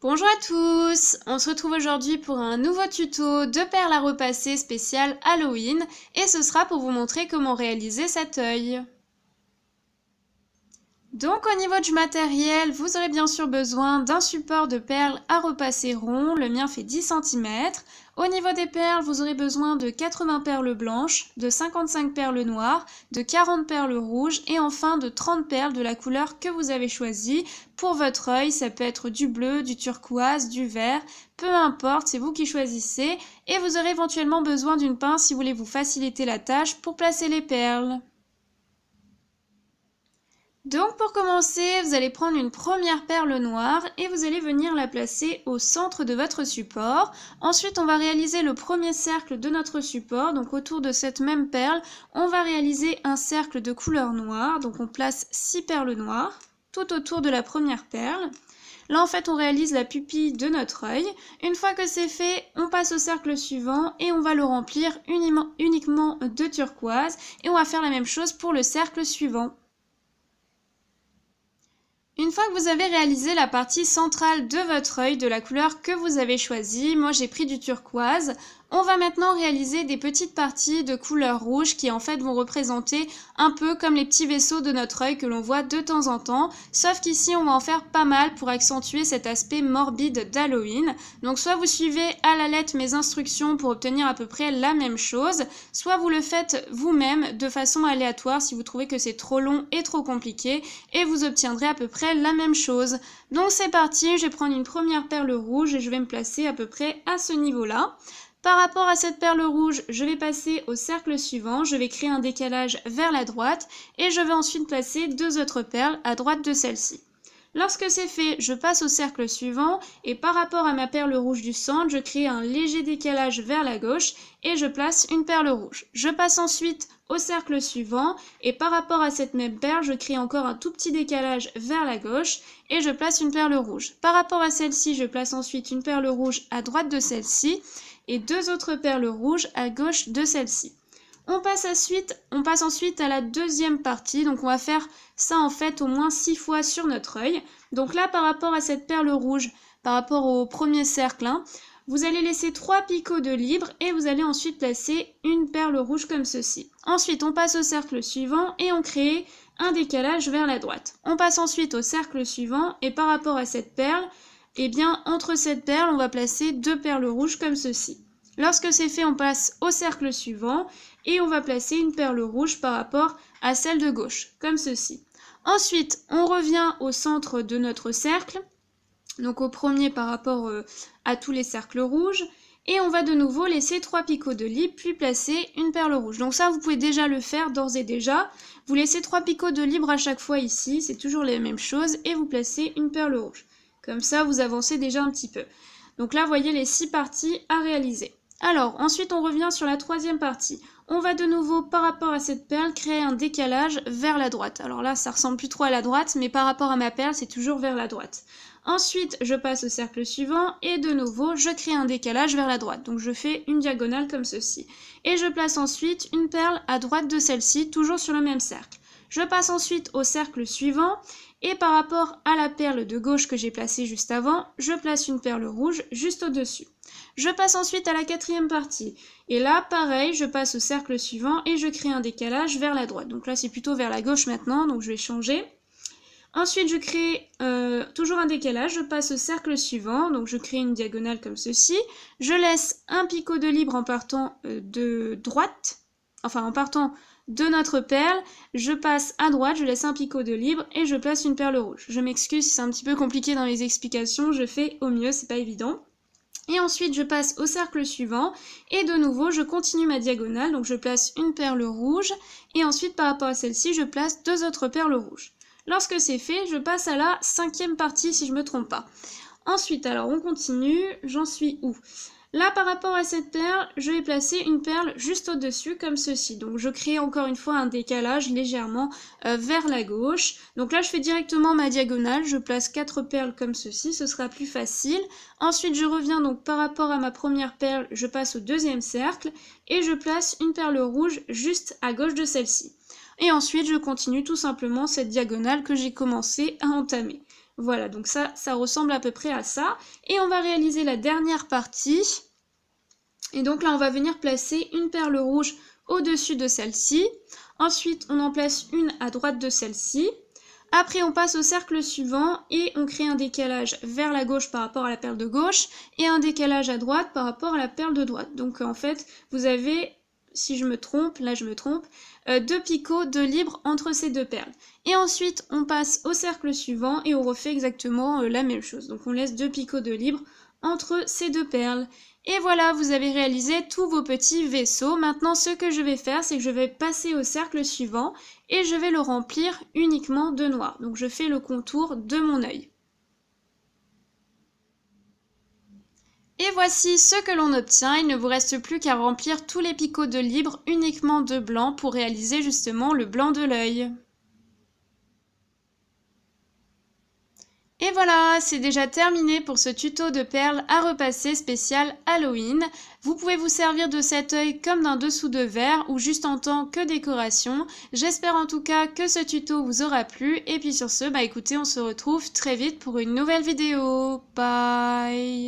Bonjour à tous, on se retrouve aujourd'hui pour un nouveau tuto de perles à repasser spécial Halloween et ce sera pour vous montrer comment réaliser cet œil. Donc au niveau du matériel, vous aurez bien sûr besoin d'un support de perles à repasser rond, le mien fait 10 cm. Au niveau des perles, vous aurez besoin de 80 perles blanches, de 55 perles noires, de 40 perles rouges et enfin de 30 perles de la couleur que vous avez choisie. Pour votre œil, ça peut être du bleu, du turquoise, du vert, peu importe, c'est vous qui choisissez. Et vous aurez éventuellement besoin d'une pince si vous voulez vous faciliter la tâche pour placer les perles. Donc pour commencer, vous allez prendre une première perle noire et vous allez venir la placer au centre de votre support. Ensuite, on va réaliser le premier cercle de notre support. Donc autour de cette même perle, on va réaliser un cercle de couleur noire. Donc on place 6 perles noires tout autour de la première perle. Là, en fait, on réalise la pupille de notre œil. Une fois que c'est fait, on passe au cercle suivant et on va le remplir uniquement de turquoise. Et on va faire la même chose pour le cercle suivant. Une fois que vous avez réalisé la partie centrale de votre œil de la couleur que vous avez choisie, moi j'ai pris du turquoise, on va maintenant réaliser des petites parties de couleur rouge qui en fait vont représenter un peu comme les petits vaisseaux de notre œil que l'on voit de temps en temps, sauf qu'ici on va en faire pas mal pour accentuer cet aspect morbide d'Halloween. Donc soit vous suivez à la lettre mes instructions pour obtenir à peu près la même chose, soit vous le faites vous-même de façon aléatoire si vous trouvez que c'est trop long et trop compliqué et vous obtiendrez à peu près la même chose. Donc c'est parti, je vais prendre une première perle rouge et je vais me placer à peu près à ce niveau-là. Par rapport à cette perle rouge, je vais passer au cercle suivant, je vais créer un décalage vers la droite et je vais ensuite placer deux autres perles à droite de celle-ci. Lorsque c'est fait, je passe au cercle suivant et par rapport à ma perle rouge du centre, je crée un léger décalage vers la gauche et je place une perle rouge. Je passe ensuite au cercle suivant et par rapport à cette même perle, je crée encore un tout petit décalage vers la gauche et je place une perle rouge. Par rapport à celle-ci, je place ensuite une perle rouge à droite de celle-ci et deux autres perles rouges à gauche de celle-ci. On passe ensuite à la deuxième partie, donc on va faire ça en fait au moins 6 fois sur notre œil. Donc là par rapport à cette perle rouge, par rapport au premier cercle, vous allez laisser 3 picots de libre et vous allez ensuite placer une perle rouge comme ceci. Ensuite on passe au cercle suivant et on crée un décalage vers la droite. On passe ensuite au cercle suivant et par rapport à cette perle, eh bien entre cette perle on va placer 2 perles rouges comme ceci. Lorsque c'est fait, on passe au cercle suivant et on va placer une perle rouge par rapport à celle de gauche, comme ceci. Ensuite, on revient au centre de notre cercle, donc au premier par rapport à tous les cercles rouges, et on va de nouveau laisser 3 picots de libre, puis placer une perle rouge. Donc ça, vous pouvez déjà le faire d'ores et déjà. Vous laissez 3 picots de libre à chaque fois ici, c'est toujours la même chose, et vous placez une perle rouge. Comme ça, vous avancez déjà un petit peu. Donc là, vous voyez les 6 parties à réaliser. Alors, ensuite on revient sur la troisième partie. On va de nouveau, par rapport à cette perle, créer un décalage vers la droite. Alors là, ça ressemble plus trop à la droite, mais par rapport à ma perle, c'est toujours vers la droite. Ensuite, je passe au cercle suivant, et de nouveau, je crée un décalage vers la droite. Donc je fais une diagonale comme ceci. Et je place ensuite une perle à droite de celle-ci, toujours sur le même cercle. Je passe ensuite au cercle suivant, et par rapport à la perle de gauche que j'ai placée juste avant, je place une perle rouge juste au-dessus. Je passe ensuite à la quatrième partie. Et là, pareil, je passe au cercle suivant et je crée un décalage vers la droite. Donc là, c'est plutôt vers la gauche maintenant, donc je vais changer. Ensuite, je crée toujours un décalage, je passe au cercle suivant, donc je crée une diagonale comme ceci. Je laisse un picot de libre en partant de droite, enfin en partant de notre perle, je passe à droite, je laisse un picot de libre et je place une perle rouge. Je m'excuse si c'est un petit peu compliqué dans les explications, je fais au mieux, c'est pas évident. Et ensuite, je passe au cercle suivant et de nouveau, je continue ma diagonale. Donc, je place une perle rouge et ensuite, par rapport à celle-ci, je place deux autres perles rouges. Lorsque c'est fait, je passe à la cinquième partie si je ne me trompe pas. Ensuite, alors, on continue. J'en suis où ? Là, par rapport à cette perle, je vais placer une perle juste au-dessus, comme ceci. Donc, je crée encore une fois un décalage légèrement vers la gauche. Donc là, je fais directement ma diagonale. Je place 4 perles comme ceci, ce sera plus facile. Ensuite, je reviens donc par rapport à ma première perle, je passe au deuxième cercle et je place une perle rouge juste à gauche de celle-ci. Et ensuite, je continue tout simplement cette diagonale que j'ai commencé à entamer. Voilà, donc ça ressemble à peu près à ça. Et on va réaliser la dernière partie. Et donc là, on va venir placer une perle rouge au-dessus de celle-ci. Ensuite, on en place une à droite de celle-ci. Après, on passe au cercle suivant et on crée un décalage vers la gauche par rapport à la perle de gauche et un décalage à droite par rapport à la perle de droite. Donc en fait, vous avez, si je me trompe, là je me trompe, 2 picots de libre entre ces deux perles. Et ensuite, on passe au cercle suivant et on refait exactement la même chose. Donc on laisse 2 picots de libre entre ces deux perles. Et voilà, vous avez réalisé tous vos petits vaisseaux. Maintenant, ce que je vais faire, c'est que je vais passer au cercle suivant et je vais le remplir uniquement de noir. Donc je fais le contour de mon œil. Et voici ce que l'on obtient. Il ne vous reste plus qu'à remplir tous les picots de libre uniquement de blanc pour réaliser justement le blanc de l'œil. Et voilà, c'est déjà terminé pour ce tuto de perles à repasser spécial Halloween. Vous pouvez vous servir de cet œil comme d'un dessous de verre ou juste en tant que décoration. J'espère en tout cas que ce tuto vous aura plu. Et puis sur ce, écoutez, on se retrouve très vite pour une nouvelle vidéo. Bye!